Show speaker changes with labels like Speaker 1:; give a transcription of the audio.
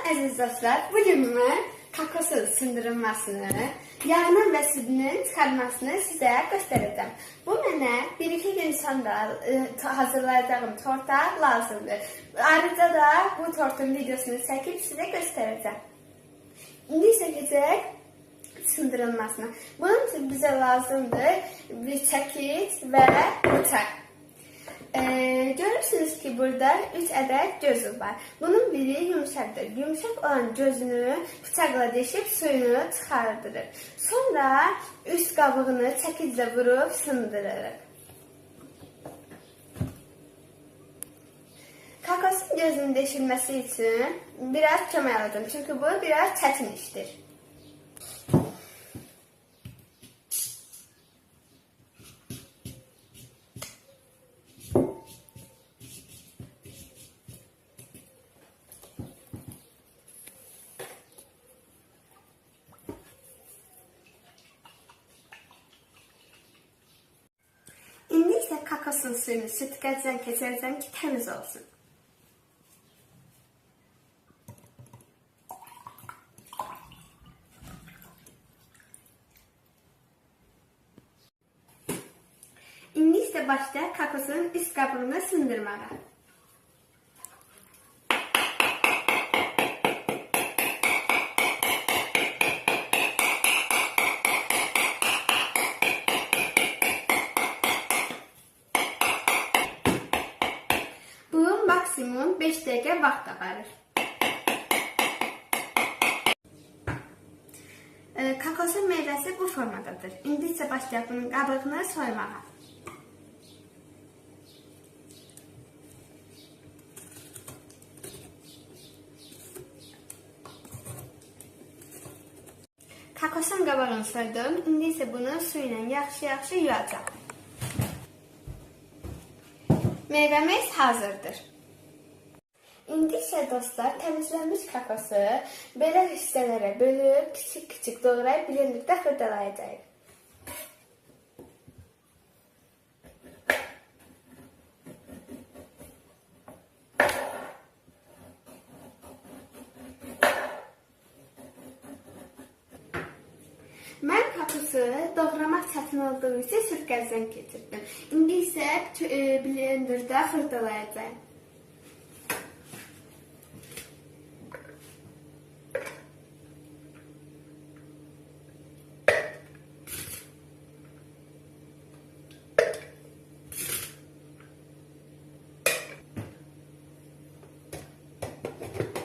Speaker 1: Əziz dostlar, bugün mən kokosun sındırılmasını, yağının və südünün çıxarmasını sizə göstərəcəm. Bu mənə 1-2 gün sonra hazırlayacağım torta lazımdır. Ayrıca da bu tortun videosunu çəkib sizə göstərəcəm. İndi isə keçək sındırılmasına. Bunun üçün bizə lazımdır bir çəkic və bıçaq. Görürsünüz ki, burada 3 ədəd gözü var. Bunun biri yumuşaqdır. Yumuşaq olan gözünü bıçaqla deşib suyunu çıxardırır. Sonra üst qabığını çəkiclə vurub sındırırıq. Kokosun gözünün deşilməsi üçün biraz kömək alacağım. Çünki bu biraz çətin işdir. İndi isə kokosun suyunu sütqəcdən keçirəcəm ki, təmiz olsun. İndi isə başlayaq kokosun üst qabığını sındırmağa. Bu maksimum 5 dəqiqə vaxt aparır. Kokosun meyvəsi bu formadadır. İndi isə başlayaq bunun qabığını soymağa. Kokosun qabığını soydum. İndi isə bunu su ilə yaxşı yuyacağım. Meyvəmiz hazırdır. İndi isə dostlar, təmizlənmiş kokosu belə hissələrə bölüb, kiçik doğrayıb blenderdə xırdalayacağıq. Mən kokosu doğramaq çətin olduğu üçün sütqəcdən keçirdim. İndi isə blenderdə xırdalayacağım.